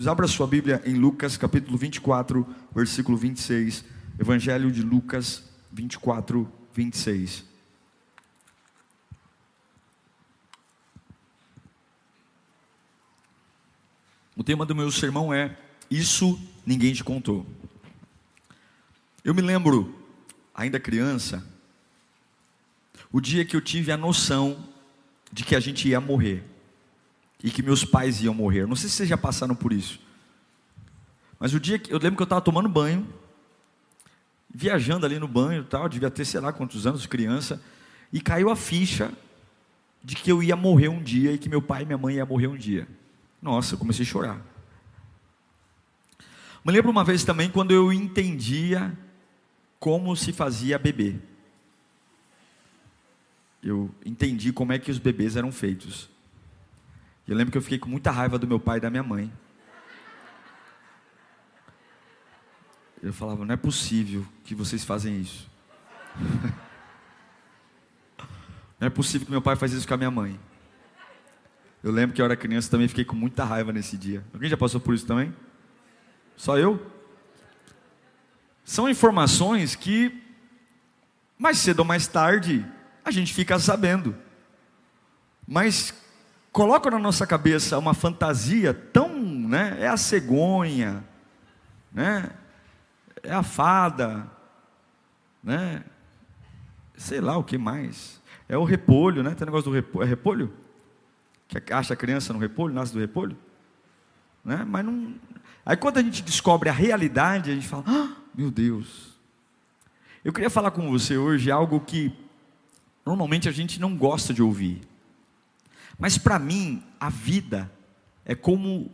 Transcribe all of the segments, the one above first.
queridos, abra sua Bíblia em Lucas capítulo 24, versículo 26. Evangelho de Lucas 24, 26. O tema do meu sermão é: isso ninguém te contou. Eu me lembro, ainda criança, o dia que eu tive a noção de que a gente ia morrer e que meus pais iam morrer. Não sei se vocês já passaram por isso, mas o dia que eu lembro que eu estava tomando banho, viajando ali no banho e tal, devia ter sei lá quantos anos, criança, e caiu a ficha de que eu ia morrer um dia e que meu pai e minha mãe iam morrer um dia. Nossa, eu comecei a chorar. Me lembro uma vez também quando eu entendia como se fazia bebê. Eu entendi como é que os bebês eram feitos. Eu lembro que eu fiquei com muita raiva do meu pai e da minha mãe. Eu falava: não é possível que vocês fazem isso. Não é possível que meu pai faz isso com a minha mãe. Eu lembro que eu era criança também, fiquei com muita raiva nesse dia. Alguém já passou por isso também? Só eu? São informações que mais cedo ou mais tarde a gente fica sabendo, mas coloca na nossa cabeça uma fantasia tão, né? É a cegonha, né? É a fada, né? Sei lá o que mais. É o repolho, né? Tem negócio do repolho. É repolho? Que acha a criança no repolho, nasce do repolho, né? Mas não. Aí quando a gente descobre a realidade, a gente fala: ah, meu Deus. Eu queria falar com você hoje algo que normalmente a gente não gosta de ouvir, mas para mim a vida é como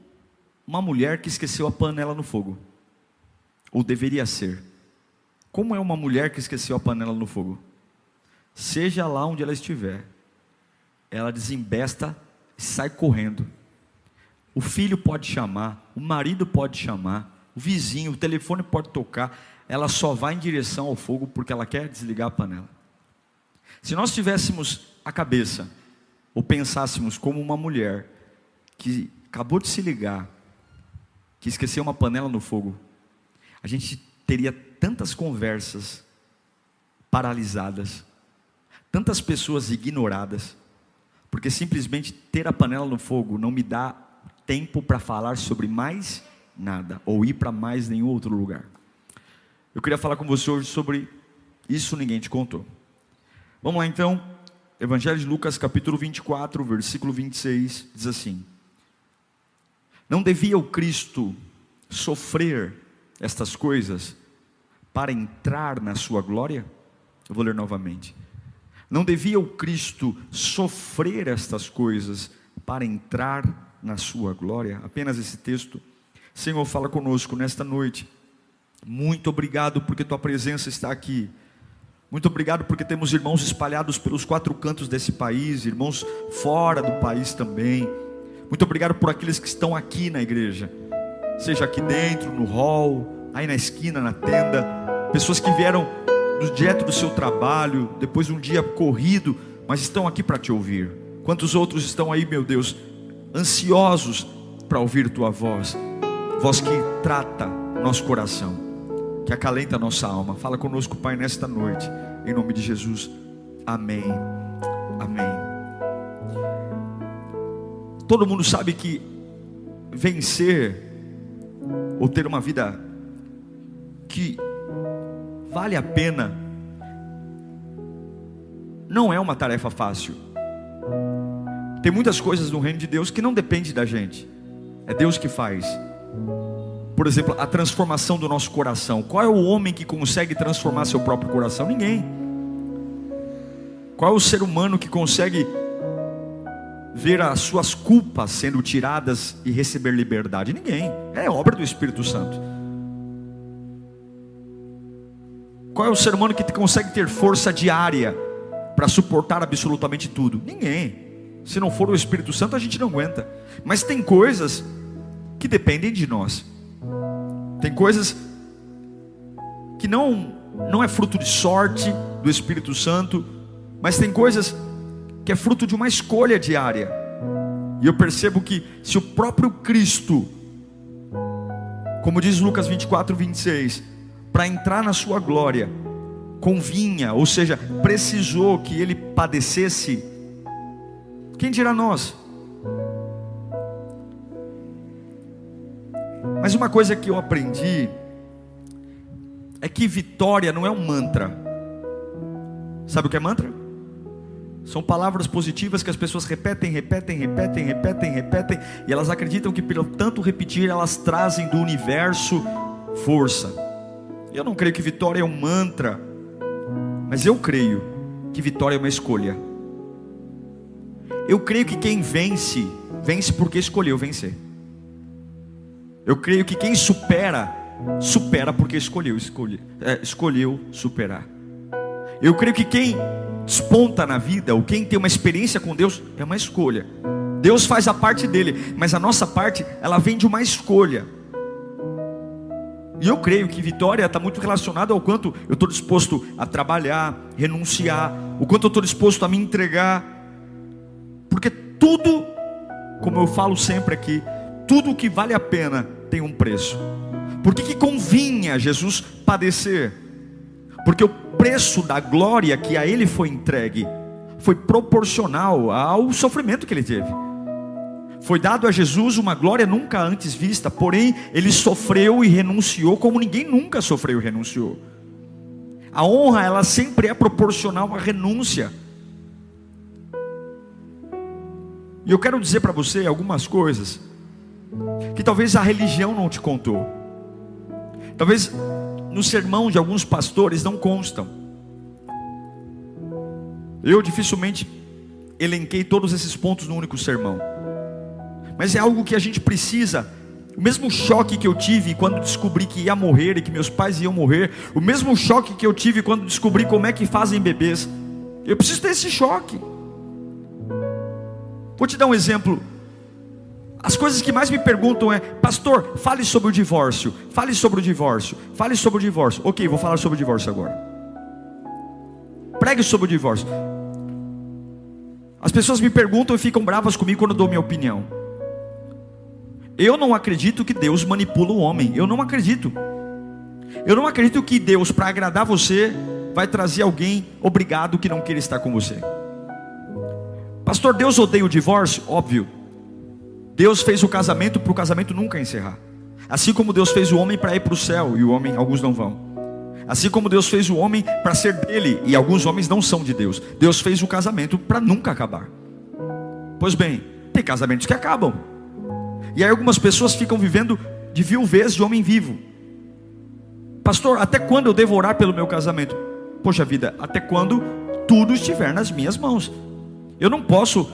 uma mulher que esqueceu a panela no fogo, ou deveria ser. Como é uma mulher que esqueceu a panela no fogo? Seja lá onde ela estiver, ela desembesta e sai correndo. O filho pode chamar, o marido pode chamar, o vizinho, o telefone pode tocar, ela só vai em direção ao fogo porque ela quer desligar a panela. Se nós tivéssemos a cabeça, ou pensássemos como uma mulher que acabou de se ligar, que esqueceu uma panela no fogo, a gente teria tantas conversas paralisadas, tantas pessoas ignoradas, porque simplesmente ter a panela no fogo não me dá tempo para falar sobre mais nada, ou ir para mais nenhum outro lugar. Eu queria falar com você hoje sobre isso ninguém te contou. Vamos lá então, Evangelho de Lucas capítulo 24, versículo 26, diz assim: não devia o Cristo sofrer estas coisas para entrar na sua glória? Eu vou ler novamente. Não devia o Cristo sofrer estas coisas para entrar na sua glória? Apenas esse texto. Senhor, fala conosco nesta noite. Muito obrigado porque tua presença está aqui. Muito obrigado porque temos irmãos espalhados pelos 4 cantos desse país, irmãos fora do país também. Muito obrigado por aqueles que estão aqui na igreja, seja aqui dentro, no hall, aí na esquina, na tenda, pessoas que vieram direto do seu trabalho, depois de um dia corrido, mas estão aqui para te ouvir. Quantos outros estão aí, meu Deus, ansiosos para ouvir tua voz, voz que trata nosso coração, que acalenta a nossa alma. Fala conosco, Pai, nesta noite, em nome de Jesus, amém, amém. Todo mundo sabe que vencer, ou ter uma vida que vale a pena, não é uma tarefa fácil. Tem muitas coisas no reino de Deus que não dependem da gente, é Deus que faz. Por exemplo, a transformação do nosso coração. Qual é o homem que consegue transformar seu próprio coração? Ninguém. Qual é o ser humano que consegue ver as suas culpas sendo tiradas e receber liberdade? Ninguém. É obra do Espírito Santo. Qual é o ser humano que consegue ter força diária para suportar absolutamente tudo? Ninguém. Se não for o Espírito Santo, a gente não aguenta. Mas tem coisas que dependem de nós. Tem coisas que não é fruto de sorte do Espírito Santo, mas tem coisas que é fruto de uma escolha diária. E eu percebo que se o próprio Cristo Como diz Lucas 24, 26, para entrar na sua glória, convinha, ou seja, precisou que ele padecesse. Quem dirá nós? Mas uma coisa que eu aprendi é que vitória não é um mantra. Sabe o que é mantra? São palavras positivas que as pessoas repetem, e elas acreditam que pelo tanto repetir, elas trazem do universo força. Eu não creio que vitória é um mantra, mas eu creio que vitória é uma escolha. Eu creio que quem vence, vence porque escolheu vencer. Eu creio que quem supera, supera porque escolheu superar. Eu creio que quem desponta na vida, ou quem tem uma experiência com Deus, é uma escolha. Deus faz a parte dele, mas a nossa parte, ela vem de uma escolha. E eu creio que vitória está muito relacionada ao quanto eu estou disposto a trabalhar, renunciar, o quanto eu estou disposto a me entregar. Porque tudo, como eu falo sempre aqui, tudo que vale a pena tem um preço. Por que convinha Jesus padecer? Porque o preço da glória que a ele foi entregue foi proporcional ao sofrimento que ele teve. Foi dado a Jesus uma glória nunca antes vista, porém ele sofreu e renunciou como ninguém nunca sofreu e renunciou. A honra, ela sempre é proporcional à renúncia. E eu quero dizer para você algumas coisas que talvez a religião não te contou, talvez no sermão de alguns pastores não constam. Eu dificilmente elenquei todos esses pontos no único sermão, mas é algo que a gente precisa. O mesmo choque que eu tive quando descobri que ia morrer e que meus pais iam morrer, o mesmo choque que eu tive quando descobri como é que fazem bebês, eu preciso ter esse choque. Vou te dar um exemplo. As coisas que mais me perguntam é: pastor, fale sobre o divórcio, fale sobre o divórcio, fale sobre o divórcio. Ok, vou falar sobre o divórcio agora. Pregue sobre o divórcio. As pessoas me perguntam e ficam bravas comigo quando eu dou minha opinião. Eu não acredito que Deus manipula o homem. Eu não acredito. Eu não acredito que Deus, para agradar você, vai trazer alguém obrigado que não queira estar com você. Pastor, Deus odeia o divórcio? Óbvio. Deus fez o casamento para o casamento nunca encerrar. Assim como Deus fez o homem para ir para o céu, e o homem, alguns não vão. Assim como Deus fez o homem para ser dele, e alguns homens não são de Deus. Deus fez o casamento para nunca acabar. Pois bem, tem casamentos que acabam. E aí algumas pessoas ficam vivendo de viuvez de homem vivo. Pastor, até quando eu devo orar pelo meu casamento? Poxa vida, até quando tudo estiver nas minhas mãos. Eu não posso,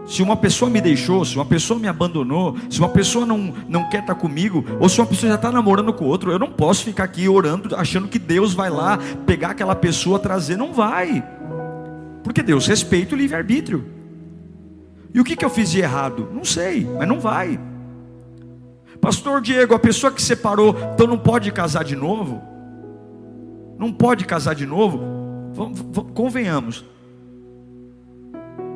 se uma pessoa me deixou, se uma pessoa me abandonou, se uma pessoa não quer estar comigo, ou se uma pessoa já está namorando com outro, eu não posso ficar aqui orando, achando que Deus vai lá pegar aquela pessoa, trazer. Não vai. Porque Deus respeita o livre-arbítrio. E o que eu fiz de errado? Não sei, mas não vai. Pastor Diego, a pessoa que separou, então não pode casar de novo? Não pode casar de novo? Convenhamos.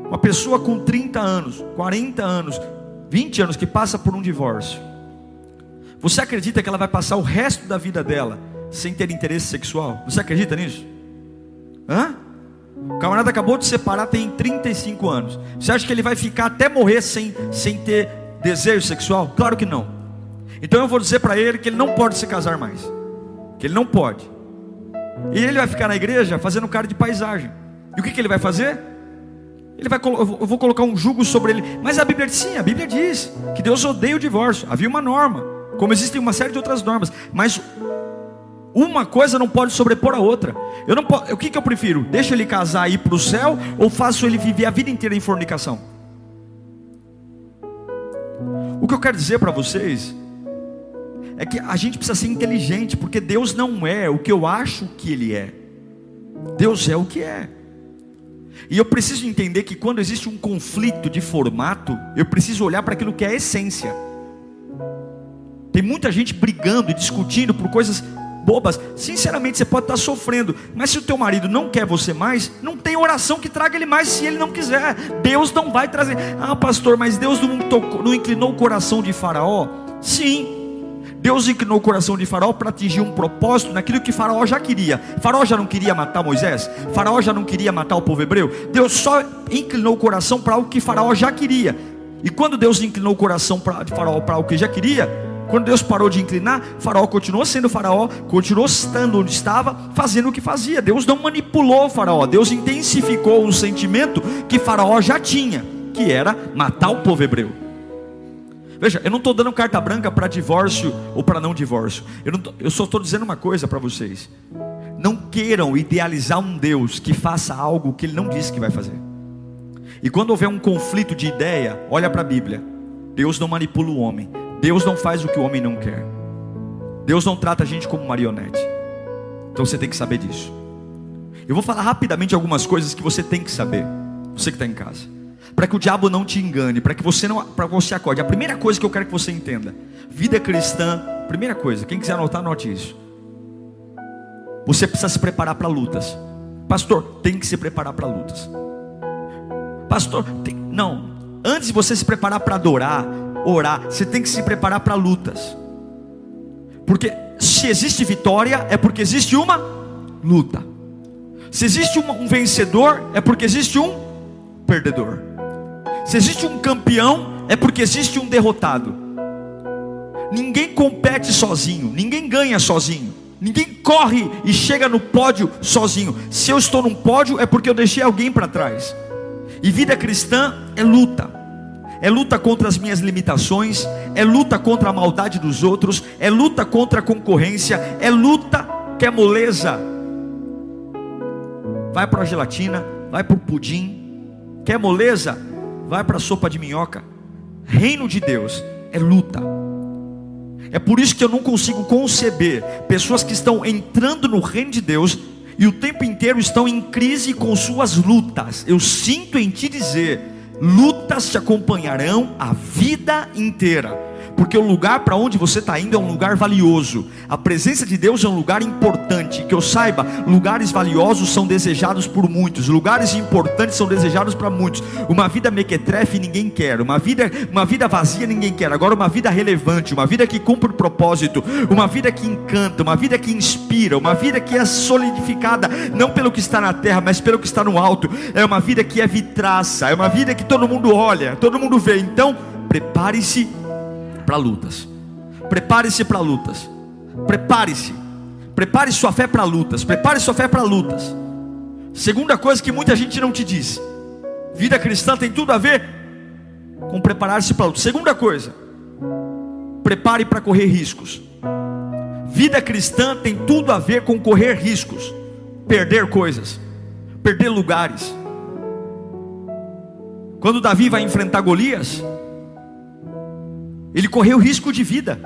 Uma pessoa com 30 anos, 40 anos, 20 anos que passa por um divórcio, você acredita que ela vai passar o resto da vida dela sem ter interesse sexual? Você acredita nisso? Hã? O camarada acabou de separar, tem 35 anos. Você acha que ele vai ficar até morrer sem ter desejo sexual? Claro que não. Então eu vou dizer para ele que ele não pode se casar mais, que ele não pode. E ele vai ficar na igreja fazendo cara de paisagem. E o que ele vai fazer? Eu vou colocar um jugo sobre ele. Mas a Bíblia diz, sim, a Bíblia diz que Deus odeia o divórcio. Havia uma norma, como existem uma série de outras normas, mas uma coisa não pode sobrepor a outra. O que eu prefiro? Deixa ele casar e ir para o céu, ou faço ele viver a vida inteira em fornicação? O que eu quero dizer para vocês é que a gente precisa ser inteligente, porque Deus não é o que eu acho que Ele é. Deus é o que é. E eu preciso entender que quando existe um conflito de formato, eu preciso olhar para aquilo que é a essência. Tem muita gente brigando e discutindo por coisas bobas. Sinceramente, você pode estar sofrendo, mas se o teu marido não quer você mais, não tem oração que traga ele mais se ele não quiser. Deus não vai trazer. Ah, pastor, mas Deus não inclinou o coração de Faraó? Sim. Deus inclinou o coração de Faraó para atingir um propósito naquilo que Faraó já queria. Faraó já não queria matar Moisés, Faraó já não queria matar o povo hebreu. Deus só inclinou o coração para algo que Faraó já queria. E quando Deus inclinou o coração de Faraó para algo que já queria, quando Deus parou de inclinar, Faraó continuou sendo Faraó, continuou estando onde estava, fazendo o que fazia. Deus não manipulou Faraó, Deus intensificou um sentimento que Faraó já tinha, que era matar o povo hebreu. Veja, eu não estou dando carta branca para divórcio ou para não divórcio. Eu só estou dizendo uma coisa para vocês: não queiram idealizar um Deus que faça algo que Ele não disse que vai fazer. E quando houver um conflito de ideia, olha para a Bíblia. Deus não manipula o homem, Deus não faz o que o homem não quer, Deus não trata a gente como marionete. Então você tem que saber disso. Eu vou falar rapidamente algumas coisas que você tem que saber, você que está em casa, para que o diabo não te engane, para que você acorde. A primeira coisa que eu quero que você entenda: vida cristã, primeira coisa, quem quiser anotar, anote isso. Você precisa se preparar para lutas. Pastor, tem que se preparar para lutas. Pastor, não, antes de você se preparar para adorar, orar, você tem que se preparar para lutas. Porque se existe vitória, é porque existe uma luta. Se existe um vencedor, é porque existe um perdedor. Se existe um campeão, é porque existe um derrotado. Ninguém compete sozinho, ninguém ganha sozinho, ninguém corre e chega no pódio sozinho. Se eu estou num pódio, é porque eu deixei alguém para trás. E vida cristã é luta. É luta contra as minhas limitações, é luta contra a maldade dos outros, é luta contra a concorrência, é luta, quer moleza, vai para a gelatina, vai para o pudim. Quer moleza? Vai para a sopa de minhoca. Reino de Deus é luta. É por isso que eu não consigo conceber pessoas que estão entrando no reino de Deus e o tempo inteiro estão em crise com suas lutas. Eu sinto em te dizer: lutas te acompanharão a vida inteira. Porque o lugar para onde você está indo é um lugar valioso. A presença de Deus é um lugar importante. Que eu saiba, lugares valiosos são desejados por muitos, lugares importantes são desejados para muitos. Uma vida mequetrefe ninguém quer, uma vida vazia ninguém quer. Agora uma vida relevante, uma vida que cumpre o propósito, uma vida que encanta, uma vida que inspira, uma vida que é solidificada não pelo que está na terra, mas pelo que está no alto. É uma vida que é vitraça, é uma vida que todo mundo olha, todo mundo vê. Então prepare-se para lutas. Prepare-se para lutas. Prepare-se. Prepare sua fé para lutas. Prepare sua fé para lutas. Segunda coisa que muita gente não te diz: vida cristã tem tudo a ver com preparar-se para lutas. Segunda coisa: prepare para correr riscos. Vida cristã tem tudo a ver com correr riscos. Perder coisas, perder lugares. Quando Davi vai enfrentar Golias, ele correu risco de vida.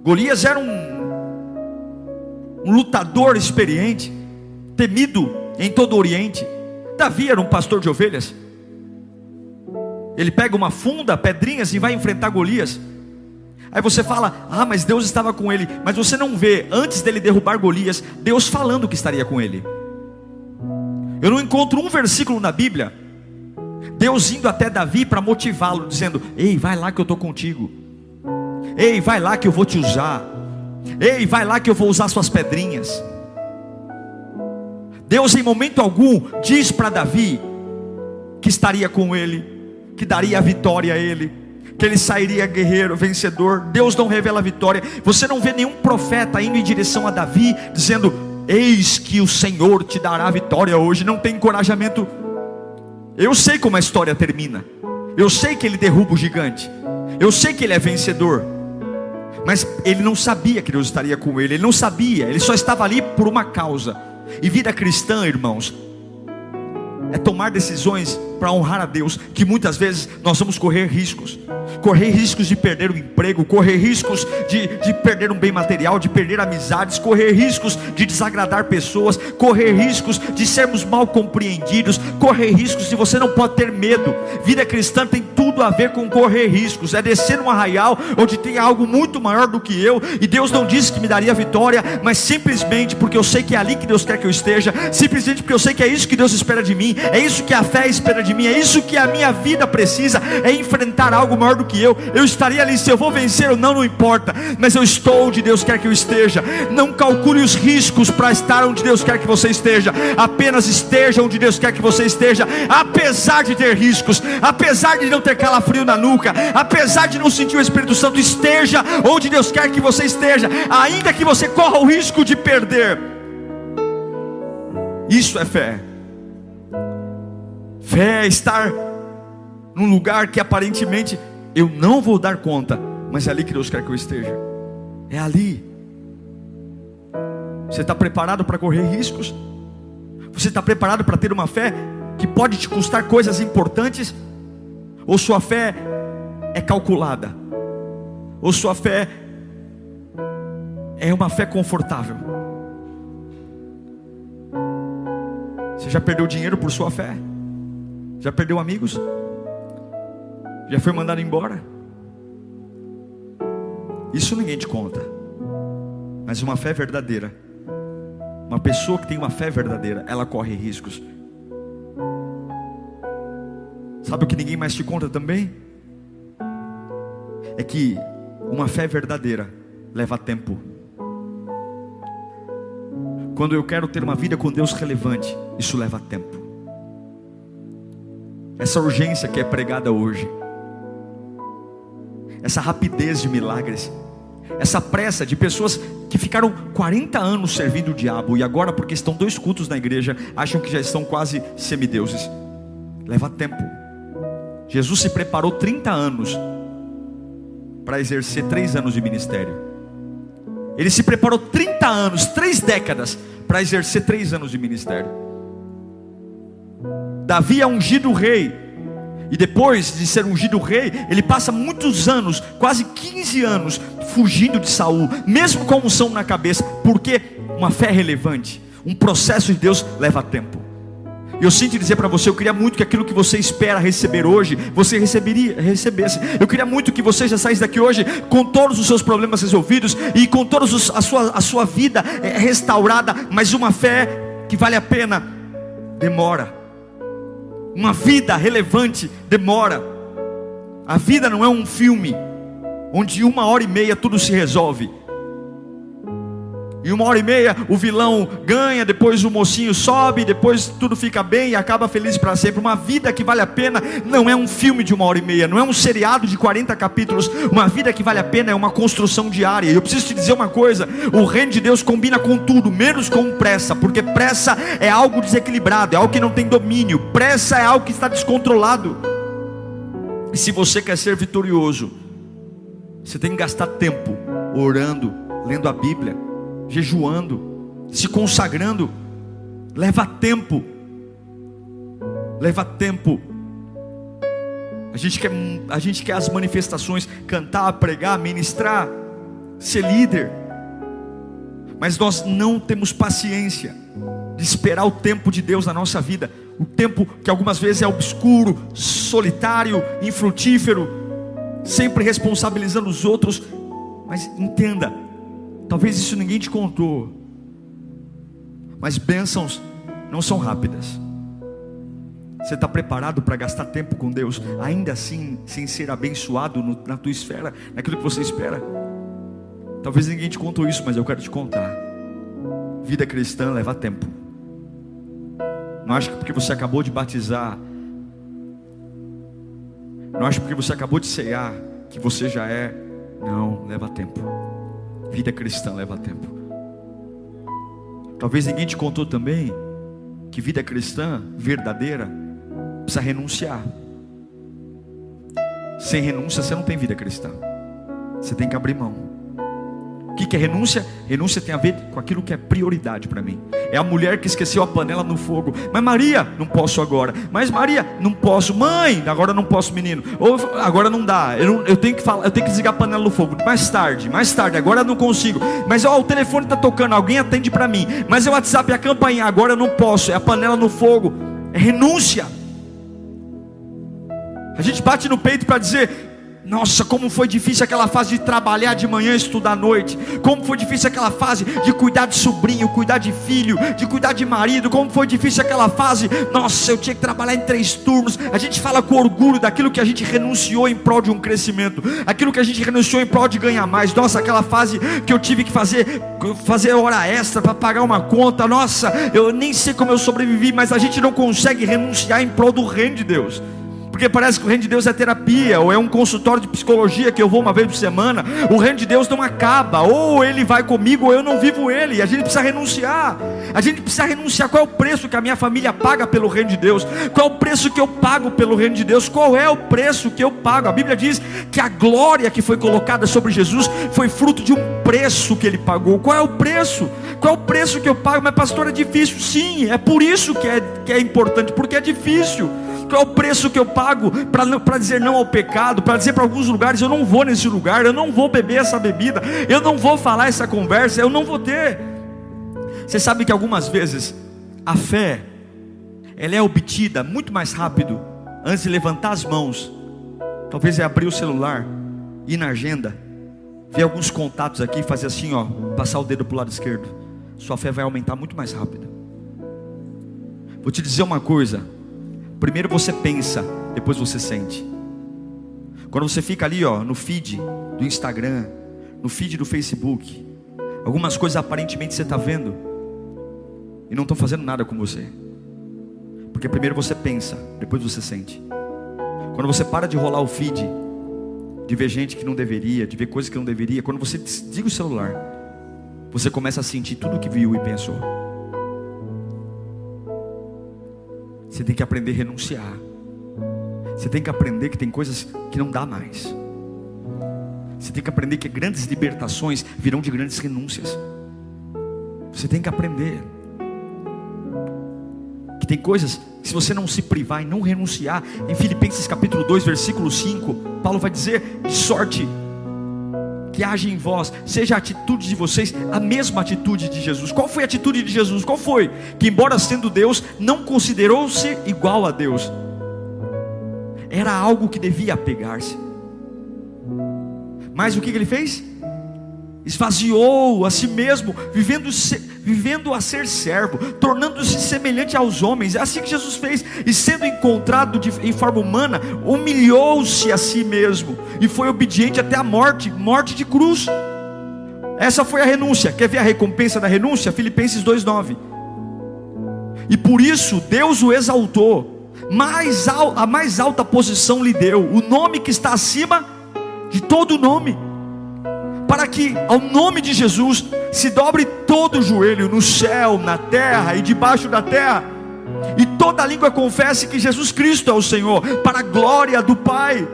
Golias era um lutador experiente, temido em todo o Oriente. Davi era um pastor de ovelhas. Ele pega uma funda, pedrinhas e vai enfrentar Golias. Aí você fala: ah, mas Deus estava com ele. Mas você não vê, antes dele derrubar Golias, Deus falando que estaria com ele. Eu não encontro um versículo na Bíblia Deus indo até Davi para motivá-lo, dizendo: ei, vai lá que eu estou contigo. Ei, vai lá que eu vou te usar. Ei, vai lá que eu vou usar suas pedrinhas. Deus em momento algum diz para Davi que estaria com ele, que daria a vitória a ele, que ele sairia guerreiro, vencedor. Deus não revela a vitória. Você não vê nenhum profeta indo em direção a Davi dizendo: eis que o Senhor te dará a vitória hoje. Não tem encorajamento. Eu sei como a história termina. Eu sei que ele derruba o gigante. Eu sei que ele é vencedor. Mas ele não sabia que Deus estaria com ele. Ele não sabia, ele só estava ali por uma causa. E vida cristã, irmãos, é tomar decisões para honrar a Deus, que muitas vezes nós vamos correr riscos. Correr riscos de perder o emprego, correr riscos de perder um bem material, de perder amizades, correr riscos de desagradar pessoas, correr riscos de sermos mal compreendidos, correr riscos de você não pode ter medo. Vida cristã tem tudo tudo a ver com correr riscos, é descer num arraial onde tem algo muito maior do que eu, e Deus não disse que me daria vitória, mas simplesmente porque eu sei que é ali que Deus quer que eu esteja, simplesmente porque eu sei que é isso que Deus espera de mim, é isso que a fé espera de mim, é isso que a minha vida precisa, é enfrentar algo maior do que eu estaria ali, se eu vou vencer ou não, não importa, mas eu estou onde Deus quer que eu esteja. Não calcule os riscos para estar onde Deus quer que você esteja, apenas esteja onde Deus quer que você esteja, apesar de ter riscos, apesar de não ter calafrio na nuca, apesar de não sentir o Espírito Santo, esteja onde Deus quer que você esteja, ainda que você corra o risco de perder. Isso é fé. Fé é estar num lugar que aparentemente eu não vou dar conta, mas é ali que Deus quer que eu esteja, é ali. Você está preparado para correr riscos? Você está preparado para ter uma fé que pode te custar coisas importantes? Ou sua fé é calculada? Ou sua fé é uma fé confortável? Você já perdeu dinheiro por sua fé? Já perdeu amigos? Já foi mandado embora? Isso ninguém te conta. Mas uma fé verdadeira, uma pessoa que tem uma fé verdadeira, ela corre riscos. Sabe o que ninguém mais te conta também? É que uma fé verdadeira leva tempo. Quando eu quero ter uma vida com Deus relevante, isso leva tempo. Essa urgência que é pregada hoje, essa rapidez de milagres, essa pressa de pessoas que ficaram 40 anos servindo o diabo, e agora porque estão 2 cultos na igreja, acham que já estão quase semideuses. Leva tempo. Jesus se preparou 30 anos para exercer 3 anos de ministério. Ele se preparou 30 anos, 3 décadas, para exercer 3 anos de ministério. Davi é ungido rei, e depois de ser ungido rei, ele passa muitos anos, quase 15 anos, fugindo de Saul, mesmo com unção na cabeça, porque uma fé relevante, um processo de Deus leva tempo. E eu sinto dizer para você, eu queria muito que aquilo que você espera receber hoje, você recebesse. Eu queria muito que você já saísse daqui hoje com todos os seus problemas resolvidos, e com toda a sua vida restaurada. Mas uma fé que vale a pena, demora. Uma vida relevante demora. A vida não é um filme onde 1h30 tudo se resolve. Em 1h30 o vilão ganha, depois o mocinho sobe, depois tudo fica bem e acaba feliz para sempre. Uma vida que vale a pena não é um filme de 1h30, não é um seriado de 40 capítulos. Uma vida que vale a pena é uma construção diária. E eu preciso te dizer uma coisa: o reino de Deus combina com tudo, menos com pressa. Porque pressa é algo desequilibrado, é algo que não tem domínio. Pressa é algo que está descontrolado. E se você quer ser vitorioso, você tem que gastar tempo orando, lendo a Bíblia, jejuando, se consagrando. Leva tempo. Leva tempo. A gente quer as manifestações, cantar, pregar, ministrar, ser líder, mas nós não temos paciência de esperar o tempo de Deus na nossa vida. O tempo que algumas vezes é obscuro, solitário, infrutífero, sempre responsabilizando os outros. Mas entenda, talvez isso ninguém te contou, mas bênçãos não são rápidas. Você está preparado para gastar tempo com Deus, ainda assim, sem ser abençoado na tua esfera, naquilo que você espera? Talvez ninguém te contou isso, mas eu quero te contar. Vida cristã leva tempo. Não acha que porque você acabou de batizar, não acha que porque você acabou de cear, que você já é. Não, leva tempo. Vida cristã leva tempo. Talvez ninguém te contou também que vida cristã verdadeira precisa renunciar. Sem renúncia você não tem vida cristã. Você tem que abrir mão. O que é renúncia? Renúncia tem a ver com aquilo que é prioridade para mim. É a mulher que esqueceu a panela no fogo. Mas Maria, não posso agora. Mas Maria, não posso. Mãe, agora não posso, menino. Ou agora não dá. Eu tenho que desligar a panela no fogo. Mais tarde, agora eu não consigo. Mas o telefone está tocando, alguém atende para mim. Mas o WhatsApp, a campainha, agora eu não posso. É a panela no fogo. É renúncia. A gente bate no peito para dizer: nossa, como foi difícil aquela fase de trabalhar de manhã e estudar à noite. Como foi difícil aquela fase de cuidar de sobrinho, cuidar de filho, de cuidar de marido. Como foi difícil aquela fase, nossa, eu tinha que trabalhar em 3 turnos. A gente fala com orgulho daquilo que a gente renunciou em prol de um crescimento, aquilo que a gente renunciou em prol de ganhar mais. Nossa, aquela fase que eu tive que fazer hora extra para pagar uma conta. Nossa, eu nem sei como eu sobrevivi. Mas a gente não consegue renunciar em prol do reino de Deus, porque parece que o reino de Deus é terapia, ou é um consultório de psicologia que eu vou uma vez por semana. O reino de Deus não acaba, ou ele vai comigo ou eu não vivo ele. A gente precisa renunciar. A gente precisa renunciar. Qual é o preço que a minha família paga pelo reino de Deus? Qual é o preço que eu pago pelo reino de Deus? Qual é o preço que eu pago? A Bíblia diz que a glória que foi colocada sobre Jesus foi fruto de um preço que ele pagou. Qual é o preço? Qual é o preço que eu pago? Mas pastor, é difícil. Sim, é por isso que é importante, porque é difícil. Qual é o preço que eu pago para dizer não ao pecado, para dizer para alguns lugares: eu não vou nesse lugar, eu não vou beber essa bebida, eu não vou falar essa conversa, eu não vou ter. Você sabe que algumas vezes a fé, ela é obtida muito mais rápido antes de levantar as mãos. Talvez é abrir o celular, ir na agenda, ver alguns contatos aqui e fazer assim, ó, passar o dedo para o lado esquerdo. Sua fé vai aumentar muito mais rápido. Vou te dizer uma coisa: primeiro você pensa, depois você sente. Quando você fica ali, ó, no feed do Instagram, no feed do Facebook, algumas coisas aparentemente você está vendo e não estão fazendo nada com você, porque primeiro você pensa, depois você sente. Quando você para de rolar o feed, de ver gente que não deveria, de ver coisas que não deveria, quando você desliga o celular, você começa a sentir tudo o que viu e pensou. Você tem que aprender a renunciar. Você tem que aprender que tem coisas que não dá mais. Você tem que aprender que grandes libertações virão de grandes renúncias. Você tem que aprender que tem coisas que, se você não se privar e não renunciar, em Filipenses capítulo 2 versículo 5, Paulo vai dizer: de sorte que haja em vós, seja a atitude de vocês a mesma atitude de Jesus. Qual foi a atitude de Jesus? Qual foi? Que embora sendo Deus, não considerou-se igual a Deus. Era algo que devia apegar-se. Mas o que ele fez? Esvaziou a si mesmo, vivendo a ser servo, tornando-se semelhante aos homens. É assim que Jesus fez. E sendo encontrado em forma humana, humilhou-se a si mesmo e foi obediente até a morte de cruz. Essa foi a renúncia. Quer ver a recompensa da renúncia? Filipenses 2:9. E por isso Deus o exaltou, a mais alta posição lhe deu, o nome que está acima de todo nome, para que ao nome de Jesus se dobre todo o joelho, no céu, na terra e debaixo da terra, e toda língua confesse que Jesus Cristo é o Senhor, para a glória do Pai.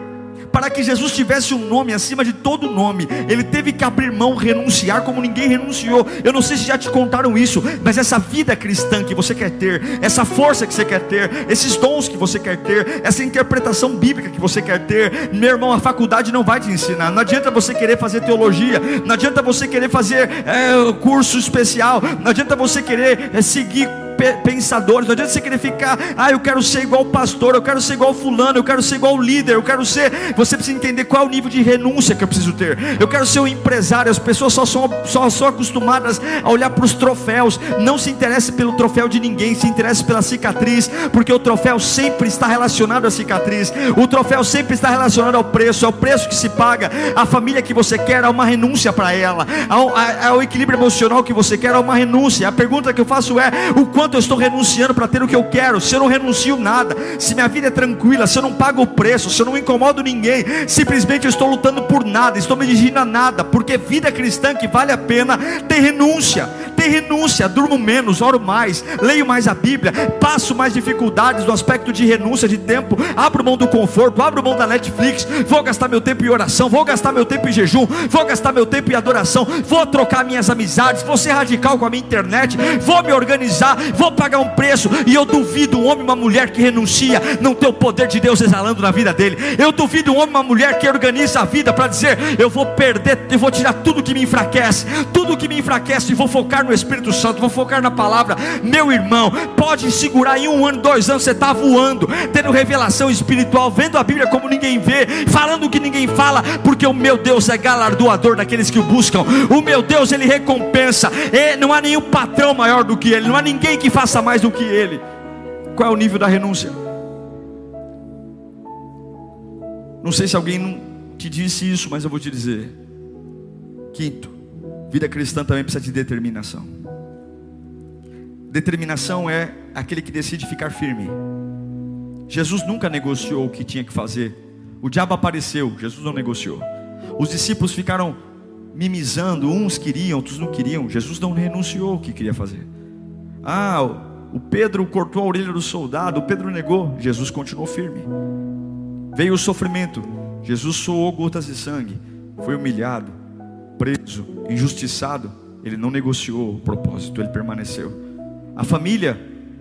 Para que Jesus tivesse um nome acima de todo nome, Ele teve que abrir mão, renunciar como ninguém renunciou. Eu não sei se já te contaram isso, mas essa vida cristã que você quer ter, essa força que você quer ter, esses dons que você quer ter, essa interpretação bíblica que você quer ter, meu irmão, a faculdade não vai te ensinar. Não adianta você querer fazer teologia, não adianta você querer fazer curso especial, não adianta você querer seguir pensadores, não adianta você querer ficar: eu quero ser igual o pastor, eu quero ser igual o fulano, eu quero ser igual o líder, eu quero ser. Você precisa entender qual é o nível de renúncia que eu preciso ter. Eu quero ser um empresário. As pessoas só são acostumadas a olhar para os troféus. Não se interesse pelo troféu de ninguém, se interesse pela cicatriz, porque o troféu sempre está relacionado à cicatriz, o troféu sempre está relacionado ao preço, é o preço que se paga. A família que você quer, há uma renúncia para ela, ao equilíbrio emocional que você quer, há uma renúncia. A pergunta que eu faço é: o quanto eu estou renunciando para ter o que eu quero? Se eu não renuncio nada, se minha vida é tranquila, se eu não pago o preço, se eu não incomodo ninguém, simplesmente eu estou lutando por nada, estou me dirigindo a nada. Porque vida cristã que vale a pena tem renúncia. Durmo menos, oro mais, leio mais a Bíblia, passo mais dificuldades no aspecto de renúncia de tempo, abro mão do conforto, abro mão da Netflix, vou gastar meu tempo em oração, vou gastar meu tempo em jejum, vou gastar meu tempo em adoração, vou trocar minhas amizades, vou ser radical com a minha internet, vou me organizar, vou pagar um preço. E eu duvido um homem e uma mulher que renuncia não ter o poder de Deus exalando na vida dele. Eu duvido um homem e uma mulher que organiza a vida para dizer: eu vou perder, eu vou tirar tudo que me enfraquece e vou focar no no Espírito Santo, vou focar na palavra. Meu irmão, pode segurar em 1 ano, 2 anos, você está voando, tendo revelação espiritual, vendo a Bíblia como ninguém vê, falando o que ninguém fala, porque o meu Deus é galardoador daqueles que o buscam. O meu Deus, Ele recompensa. Não há nenhum patrão maior do que Ele, não há ninguém que faça mais do que Ele. Qual é o nível da renúncia? Não sei se alguém não te disse isso, mas eu vou te dizer. Quinto, vida cristã também precisa de determinação. Determinação é aquele que decide ficar firme. Jesus nunca negociou o que tinha que fazer. O diabo apareceu, Jesus não negociou. Os discípulos ficaram mimizando, uns queriam, outros não queriam. Jesus não renunciou o que queria fazer. O Pedro cortou a orelha do soldado, o Pedro negou, Jesus continuou firme. Veio o sofrimento, Jesus suou gotas de sangue, foi humilhado, preso, injustiçado. Ele não negociou o propósito, ele permaneceu. A família,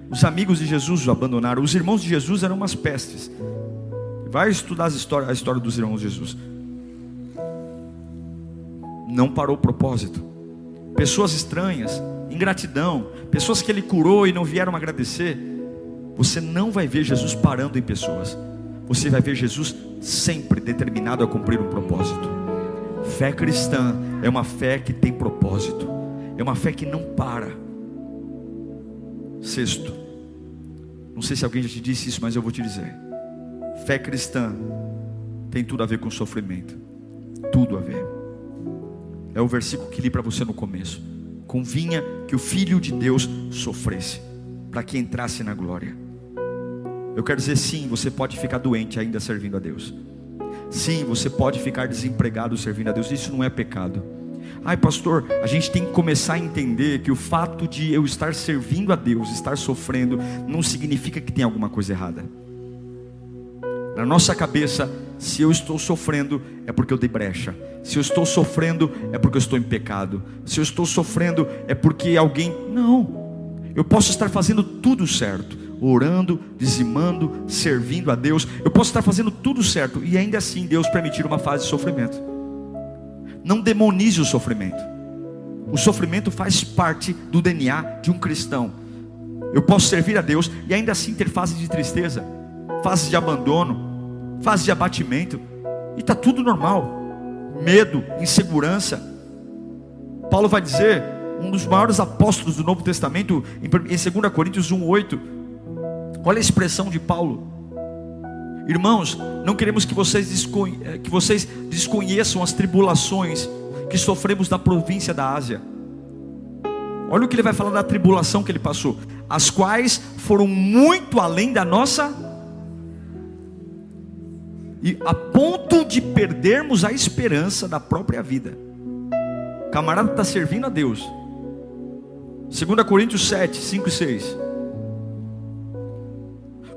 os amigos de Jesus o abandonaram. Os irmãos de Jesus eram umas pestes. Vai estudar a história dos irmãos de Jesus. Não parou o propósito. Pessoas estranhas, ingratidão, pessoas que ele curou e não vieram agradecer. Você não vai ver Jesus parando em pessoas. Você vai ver Jesus sempre determinado a cumprir um propósito. Fé cristã é uma fé que tem propósito, é uma fé que não para. Sexto, não sei se alguém já te disse isso, mas eu vou te dizer. Fé cristã tem tudo a ver com sofrimento. Tudo a ver. É o versículo que li para você no começo. Convinha que o Filho de Deus sofresse, para que entrasse na glória. Eu quero dizer, sim, você pode ficar doente ainda servindo a Deus. Sim, você pode ficar desempregado servindo a Deus. Isso não é pecado. Ai, pastor, a gente tem que começar a entender que o fato de eu estar servindo a Deus, estar sofrendo, não significa que tem alguma coisa errada. Na nossa cabeça, se eu estou sofrendo, é porque eu dei brecha. Se eu estou sofrendo, é porque eu estou em pecado. Se eu estou sofrendo, é porque alguém... Não, eu posso estar fazendo tudo certo, orando, dizimando, servindo a Deus. Eu posso estar fazendo tudo certo e ainda assim Deus permitir uma fase de sofrimento. Não demonize o sofrimento. O sofrimento faz parte do DNA de um cristão. Eu posso servir a Deus e ainda assim ter fases de tristeza, fases de abandono, fases de abatimento, e está tudo normal. Medo, insegurança. Paulo vai dizer, um dos maiores apóstolos do Novo Testamento, em 2 Coríntios 1:8, olha a expressão de Paulo: irmãos, não queremos que vocês desconheçam as tribulações que sofremos na província da Ásia. Olha o que ele vai falar da tribulação que ele passou, as quais foram muito além da nossa, e a ponto de perdermos a esperança da própria vida. O camarada está servindo a Deus. 2 Coríntios 7, 5 e 6.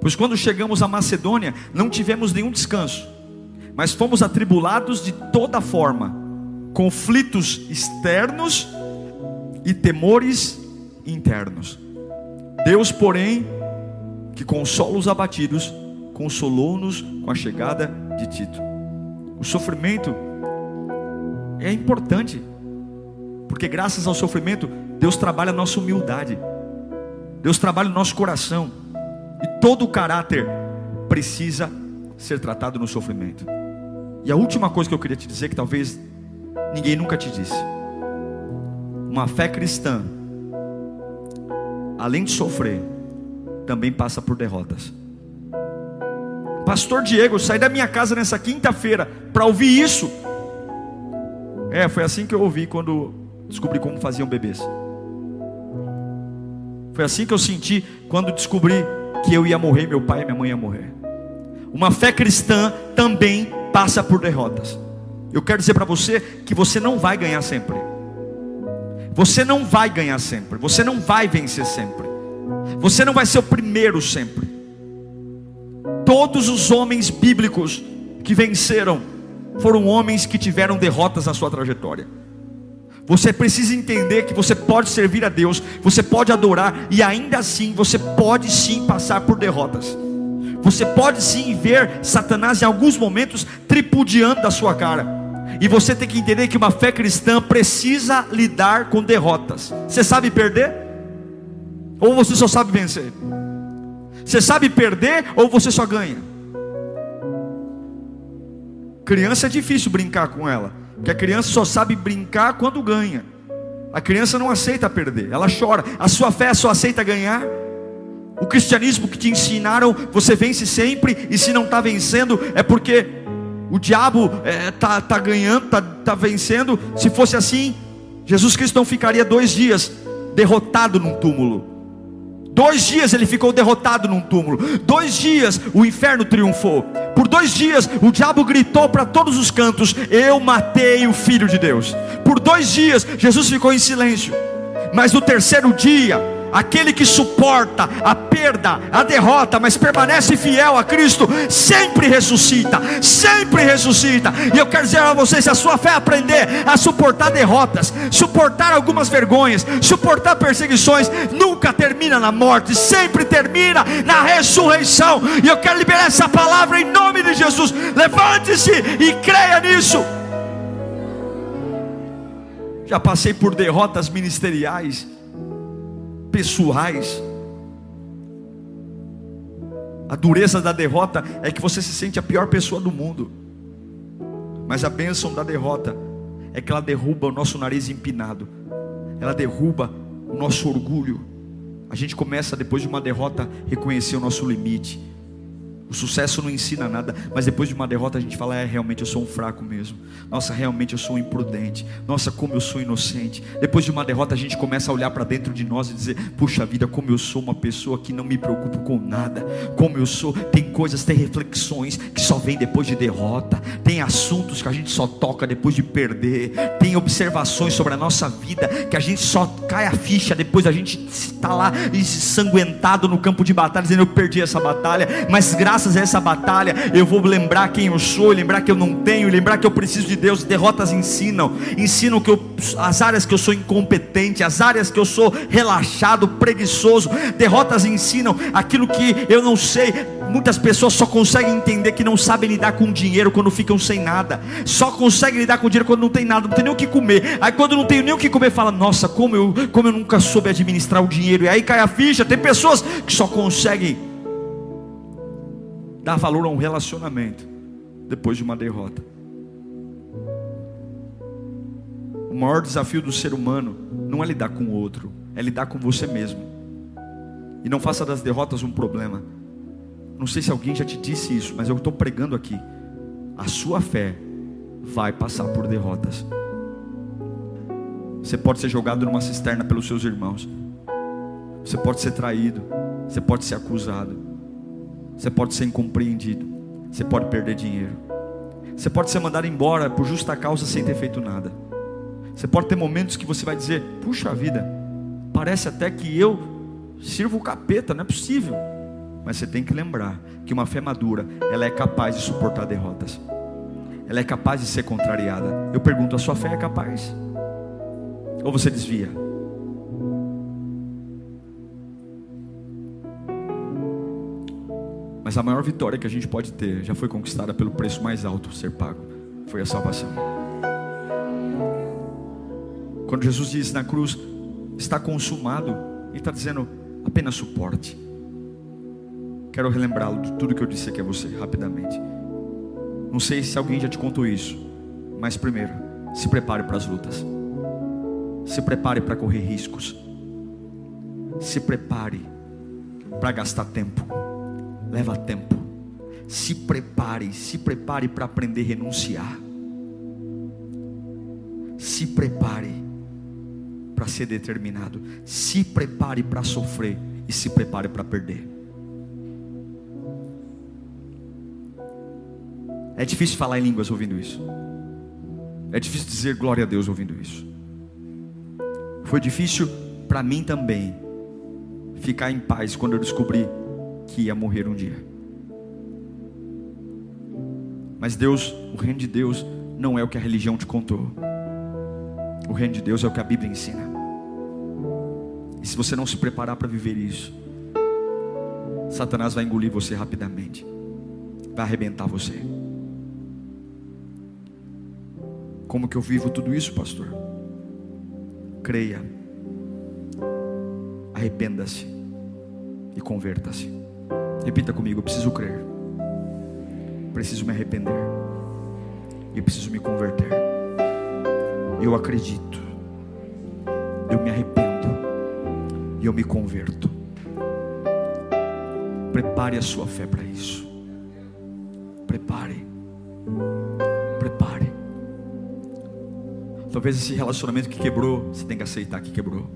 Pois quando chegamos à Macedônia, não tivemos nenhum descanso, mas fomos atribulados de toda forma, conflitos externos e temores internos. Deus, porém, que consola os abatidos, consolou-nos com a chegada de Tito. O sofrimento é importante, porque graças ao sofrimento, Deus trabalha a nossa humildade, Deus trabalha o nosso coração, e todo o caráter precisa ser tratado no sofrimento. E a última coisa que eu queria te dizer, que talvez ninguém nunca te disse: uma fé cristã, além de sofrer, também passa por derrotas. Pastor Diego, eu saí da minha casa nessa quinta-feira para ouvir isso. Foi assim que eu ouvi quando descobri como faziam bebês. Foi assim que eu senti quando descobri que eu ia morrer, meu pai e minha mãe iam morrer. Uma fé cristã também passa por derrotas. Eu quero dizer para você que você não vai ganhar sempre. Você não vai ganhar sempre. Você não vai vencer sempre. Você não vai ser o primeiro sempre. Todos os homens bíblicos que venceram foram homens que tiveram derrotas na sua trajetória. Você precisa entender que você pode servir a Deus, você pode adorar, e ainda assim você pode sim passar por derrotas. Você pode sim ver Satanás em alguns momentos tripudiando da sua cara. E você tem que entender que uma fé cristã precisa lidar com derrotas. Você sabe perder? Ou você só sabe vencer? Você sabe perder ou você só ganha? Criança é difícil brincar com ela, porque a criança só sabe brincar quando ganha. A criança não aceita perder, ela chora. A sua fé só aceita ganhar. O cristianismo que te ensinaram, você vence sempre, e se não está vencendo, é porque o diabo está ganhando, está vencendo. Se fosse assim, Jesus Cristo não ficaria 2 dias derrotado num túmulo. 2 dias ele ficou derrotado num túmulo. 2 dias o inferno triunfou. Por 2 dias o diabo gritou para todos os cantos: eu matei o Filho de Deus. Por 2 dias Jesus ficou em silêncio. Mas no 3º dia, aquele que suporta a perda, a derrota, mas permanece fiel a Cristo, sempre ressuscita, sempre ressuscita. E eu quero dizer a vocês, se a sua fé aprender a suportar derrotas, suportar algumas vergonhas, suportar perseguições, nunca termina na morte, sempre termina na ressurreição. E eu quero liberar essa palavra em nome de Jesus. Levante-se e creia nisso. Já passei por derrotas ministeriais, pessoais. A dureza da derrota é que você se sente a pior pessoa do mundo. Mas a bênção da derrota é que ela derruba o nosso nariz empinado, ela derruba o nosso orgulho. A gente começa, depois de uma derrota, a reconhecer o nosso limite. O sucesso não ensina nada, mas depois de uma derrota a gente fala: realmente eu sou um fraco mesmo. Nossa, realmente eu sou um imprudente. Nossa, como eu sou inocente. Depois de uma derrota a gente começa a olhar para dentro de nós e dizer: puxa vida, como eu sou uma pessoa que não me preocupo com nada. Como eu sou, tem coisas, tem reflexões que só vêm depois de derrota. Tem assuntos que a gente só toca depois de perder. Tem observações sobre a nossa vida que a gente só cai a ficha depois da gente estar lá ensanguentado no campo de batalha, dizendo: eu perdi essa batalha. Mas graças a essa batalha eu vou lembrar quem eu sou, lembrar que eu não tenho, lembrar que eu preciso de Deus. Derrotas ensinam que as áreas que eu sou incompetente, as áreas que eu sou relaxado, preguiçoso. Derrotas ensinam aquilo que eu não sei. Muitas pessoas só conseguem entender que não sabem lidar com dinheiro quando ficam sem nada. Só conseguem lidar com dinheiro quando não tem nada, não tem nem o que comer. Aí quando não tem nem o que comer, fala: nossa, como eu nunca soube administrar o dinheiro. E aí cai a ficha. Tem pessoas que só conseguem dar valor a um relacionamento depois de uma derrota. O maior desafio do ser humano não é lidar com o outro, é lidar com você mesmo. E não faça das derrotas um problema. Não sei se alguém já te disse isso, mas eu estou pregando aqui: a sua fé vai passar por derrotas. Você pode ser jogado numa cisterna pelos seus irmãos, você pode ser traído, você pode ser acusado, você pode ser incompreendido, você pode perder dinheiro, você pode ser mandado embora por justa causa sem ter feito nada. Você pode ter momentos que você vai dizer: puxa vida, parece até que eu sirvo o capeta, não é possível. Mas você tem que lembrar que uma fé madura, ela é capaz de suportar derrotas, ela é capaz de ser contrariada. Eu pergunto: a sua fé é capaz? Ou você desvia? Mas a maior vitória que a gente pode ter já foi conquistada pelo preço mais alto a ser pago. Foi a salvação. Quando Jesus diz na cruz: está consumado, Ele está dizendo: apenas suporte. Quero relembrá-lo de tudo que eu disse aqui a você, rapidamente. Não sei se alguém já te contou isso, mas primeiro, se prepare para as lutas. Se prepare para correr riscos. Se prepare para gastar tempo. Leva tempo. Se prepare para aprender a renunciar. Se prepare para ser determinado. Se prepare para sofrer. E se prepare para perder. É difícil falar em línguas ouvindo isso. É difícil dizer glória a Deus ouvindo isso. Foi difícil para mim também ficar em paz quando eu descobri que ia morrer um dia. Mas Deus, o reino de Deus não é o que a religião te contou. O reino de Deus é o que a Bíblia ensina. E se você não se preparar para viver isso, Satanás vai engolir você rapidamente, vai arrebentar você. Como que eu vivo tudo isso, pastor? Creia, arrependa-se e converta-se. Repita comigo: eu preciso crer, preciso me arrepender e preciso me converter. Eu acredito, eu me arrependo e eu me converto. Prepare a sua fé para isso. Prepare. Talvez esse relacionamento que quebrou, você tem que aceitar que quebrou.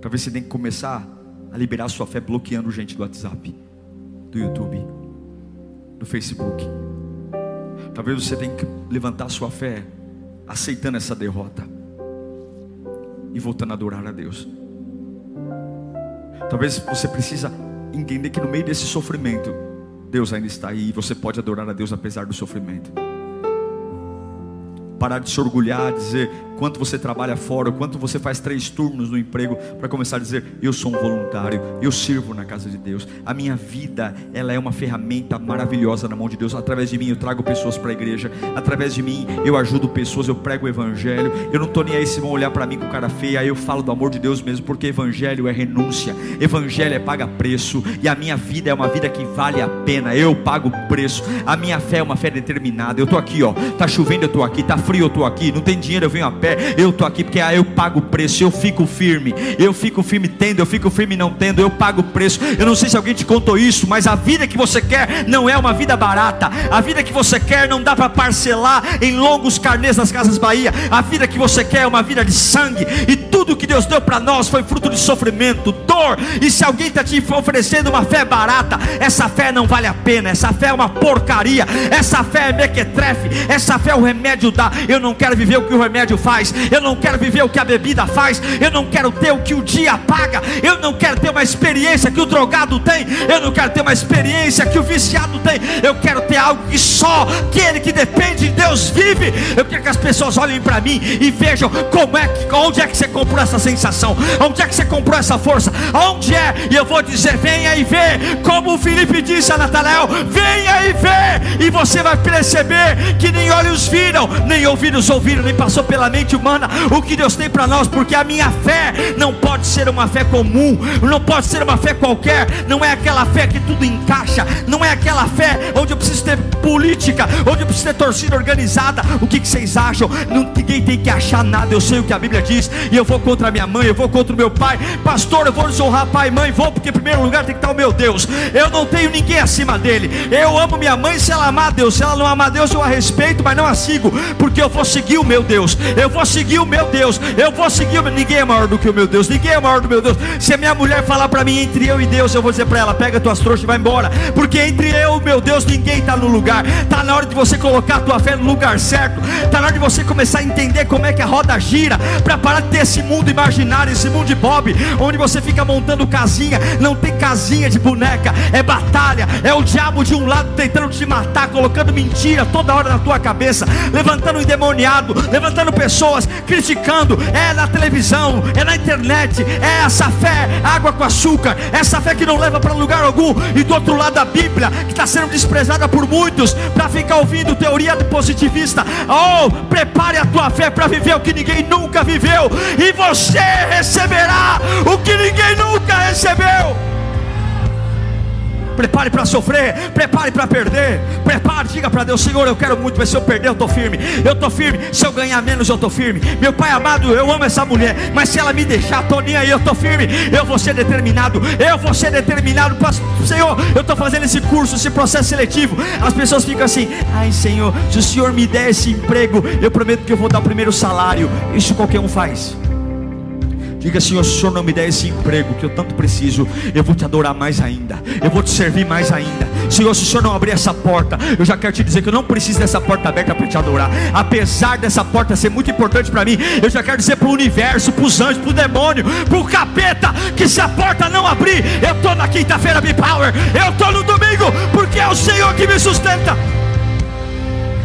Talvez você tenha que começar a liberar a sua fé bloqueando gente do WhatsApp, do YouTube, do Facebook. Talvez você tenha que levantar a sua fé aceitando essa derrota e voltando a adorar a Deus. Talvez você precisa entender que no meio desse sofrimento Deus ainda está aí e você pode adorar a Deus apesar do sofrimento. Parar de se orgulhar, dizer quanto você trabalha fora, o quanto você faz 3 turnos no emprego, para começar a dizer: eu sou um voluntário, eu sirvo na casa de Deus. A minha vida, ela é uma ferramenta maravilhosa na mão de Deus. Através de mim eu trago pessoas para a igreja, através de mim eu ajudo pessoas, eu prego o evangelho. Eu não estou nem aí se vão olhar para mim com cara feia. Aí eu falo do amor de Deus mesmo, porque evangelho é renúncia, evangelho é paga preço, e a minha vida é uma vida que vale a pena. Eu pago preço. A minha fé é uma fé determinada. Eu estou aqui, ó, está chovendo, eu estou aqui, está frio, eu estou aqui, não tem dinheiro, eu venho a pé, eu estou aqui porque eu pago o preço. Eu fico firme tendo, eu fico firme não tendo, eu pago o preço. Eu não sei se alguém te contou isso, mas a vida que você quer não é uma vida barata. A vida que você quer não dá para parcelar em longos carnês nas Casas Bahia. A vida que você quer é uma vida de sangue, e tudo que Deus deu para nós foi fruto de sofrimento, dor. E se alguém está te oferecendo uma fé barata, essa fé não vale a pena, essa fé é uma porcaria, essa fé é mequetrefe, essa fé o remédio dá. Eu não quero viver o que o remédio faz, eu não quero viver o que a bebida faz, eu não quero ter o que o dia paga, eu não quero ter uma experiência que o drogado tem, eu não quero ter uma experiência que o viciado tem. Eu quero ter algo que só aquele que depende de Deus vive. Eu quero que as pessoas olhem para mim e vejam onde é que você comprou essa sensação, onde é que você comprou essa força, onde é? E eu vou dizer: venha e vê, como o Felipe disse a Natanael: venha e vê. E você vai perceber que nem olhos viram, nem ouvidos ouviram, nem passou pela mente humana o que Deus tem para nós. Porque a minha fé não pode ser uma fé comum, não pode ser uma fé qualquer. Não é aquela fé que tudo encaixa, não é aquela fé onde eu preciso ter política, onde eu preciso ter torcida organizada. O que vocês acham? Ninguém tem que achar nada. Eu sei o que a Bíblia diz, e eu vou contra a minha mãe, eu vou contra o meu pai. Pastor, eu vou desonrar pai e mãe, vou, porque em primeiro lugar tem que estar o meu Deus. Eu não tenho ninguém acima dele. Eu amo minha mãe se ela amar a Deus, se ela não amar a Deus eu a respeito, mas não a sigo, porque eu vou seguir o meu Deus, eu vou seguir o meu Deus, eu vou seguir o meu... Ninguém é maior do que o meu Deus, ninguém é maior do meu Deus. Se a minha mulher falar para mim entre eu e Deus, eu vou dizer para ela: pega tuas trouxas e vai embora, porque entre eu e o meu Deus ninguém está no lugar. Está na hora de você colocar a tua fé no lugar certo, está na hora de você começar a entender como é que a roda gira, para parar de ter esse mundo imaginário, esse mundo de Bob, onde você fica montando casinha. Não tem casinha de boneca, é batalha, é o diabo de um lado tentando te matar, colocando mentira toda hora na tua cabeça, levantando um endemoniado, levantando pessoas, criticando. É na televisão, é na internet, é essa fé, água com açúcar, essa fé que não leva para lugar algum. E do outro lado a Bíblia, que está sendo desprezada por muitos, para ficar ouvindo teoria positivista. Oh, prepare a tua fé para viver o que ninguém nunca viveu, e você receberá o que ninguém nunca recebeu. Prepare para sofrer, prepare para perder, prepare, diga para Deus: Senhor, eu quero muito, mas se eu perder eu estou firme, se eu ganhar menos eu estou firme. Meu Pai amado, eu amo essa mulher, mas se ela me deixar, estou nem aí, eu estou firme. Eu vou ser determinado, Senhor, eu estou fazendo esse curso, esse processo seletivo. As pessoas ficam assim: ai Senhor, se o Senhor me der esse emprego, eu prometo que eu vou dar o primeiro salário. Isso qualquer um faz. Diga: Senhor, se o Senhor não me der esse emprego que eu tanto preciso, eu vou te adorar mais ainda, eu vou te servir mais ainda. Senhor, se o Senhor não abrir essa porta, eu já quero te dizer que eu não preciso dessa porta aberta para te adorar. Apesar dessa porta ser muito importante para mim, eu já quero dizer para o universo, para os anjos, para o demônio, para o capeta, que se a porta não abrir, eu estou na quinta-feira Be Power, eu estou no domingo, porque é o Senhor que me sustenta.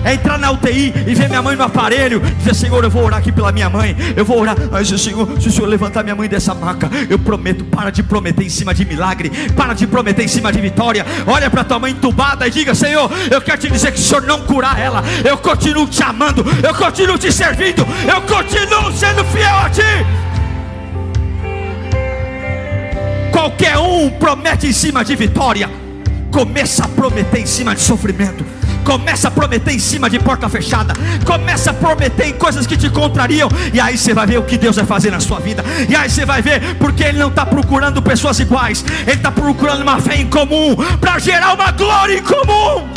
é entrar na UTI e ver minha mãe no aparelho, dizer: Senhor, eu vou orar aqui pela minha mãe, eu vou orar, mas Senhor, se o Senhor levantar minha mãe dessa maca, eu prometo. Para de prometer em cima de milagre, para de prometer em cima de vitória. Olha para tua mãe entubada e diga: Senhor, eu quero te dizer que se o Senhor não curar ela, eu continuo te amando, eu continuo te servindo, eu continuo sendo fiel a ti. Qualquer um promete em cima de vitória, começa a prometer em cima de sofrimento, começa a prometer em cima de porta fechada, começa a prometer em coisas que te contrariam, e aí você vai ver o que Deus vai fazer na sua vida. E aí você vai ver, porque Ele não está procurando pessoas iguais, Ele está procurando uma fé em comum, para gerar uma glória em comum.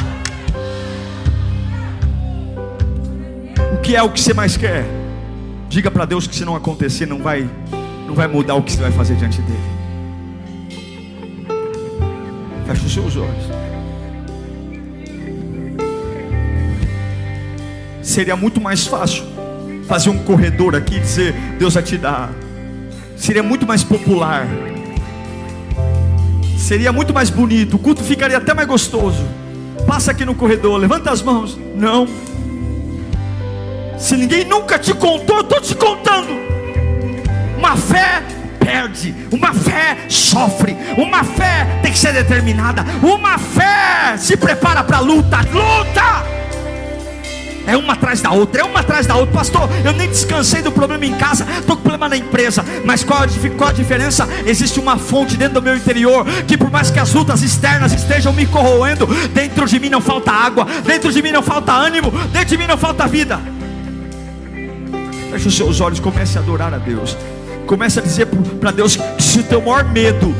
O que é o que você mais quer? Diga para Deus que se não acontecer, não vai mudar o que você vai fazer diante dele. Feche os seus olhos. Seria muito mais fácil fazer um corredor aqui e dizer: Deus vai te dar. Seria muito mais popular, seria muito mais bonito, o culto ficaria até mais gostoso. Passa aqui no corredor, levanta as mãos. Não. Se ninguém nunca te contou, eu estou te contando. Uma fé perde, uma fé sofre, uma fé tem que ser determinada, uma fé se prepara para a luta. É uma atrás da outra, é uma atrás da outra. Pastor, eu nem descansei do problema em casa, estou com problema na empresa. Mas qual a diferença? Existe uma fonte dentro do meu interior, que por mais que as lutas externas estejam me corroendo, dentro de mim não falta água, dentro de mim não falta ânimo, dentro de mim não falta vida. Feche os seus olhos, comece a adorar a Deus. Comece a dizer para Deus que se o teu maior medo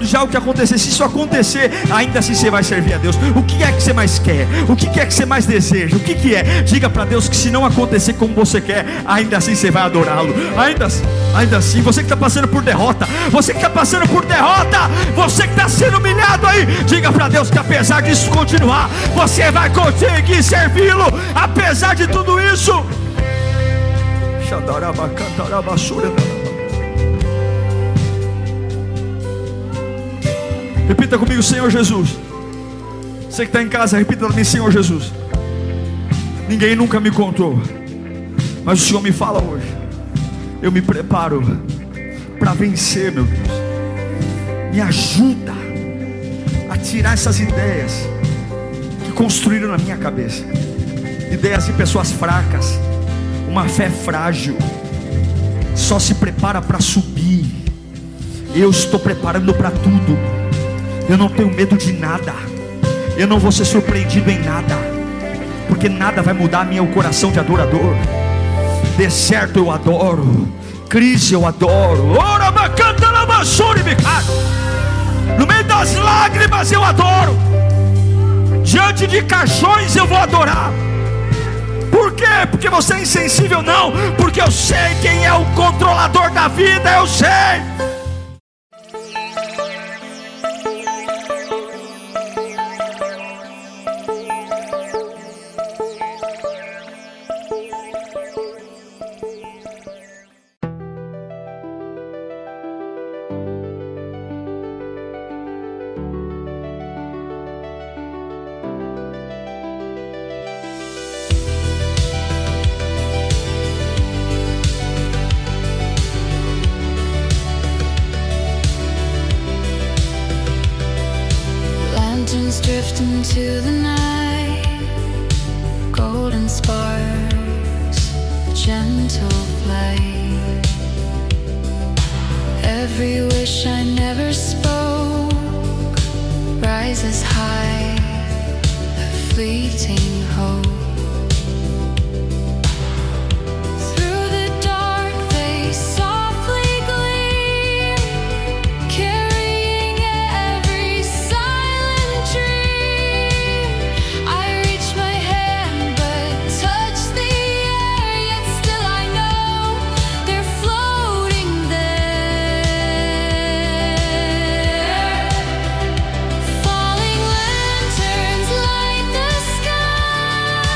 de algo que acontecer, se isso acontecer, ainda assim você vai servir a Deus. O que é que você mais quer? O que é que você mais deseja? O que é? Diga para Deus que se não acontecer como você quer, ainda assim você vai adorá-lo. Ainda assim, você que está passando por derrota, você que está passando por derrota, você que está sendo humilhado aí, diga para Deus que apesar disso continuar, você vai conseguir servi-lo, apesar de tudo isso. Repita comigo: Senhor Jesus. Você que está em casa, repita para mim: Senhor Jesus. Ninguém nunca me contou, mas o Senhor me fala hoje. Eu me preparo para vencer, meu Deus. Me ajuda a tirar essas ideias que construíram na minha cabeça, ideias de pessoas fracas. Uma fé frágil só se prepara para subir. Eu estou preparando para tudo. Eu não tenho medo de nada. Eu não vou ser surpreendido em nada, porque nada vai mudar meu coração de adorador. Deserto eu adoro, crise eu adoro, no meio das lágrimas eu adoro, diante de caixões eu vou adorar. Por quê? Porque você é insensível? Não, porque eu sei quem é o controlador da vida, eu sei. Drift into the night, golden sparks, gentle flight. Every wish I never spoke rises high, a fleeting hope. Falling lanterns light the sky.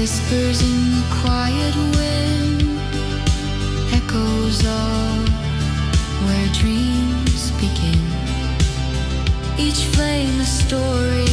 whispers in the quiet wind, echoes of where dreams begin. Each flame a story,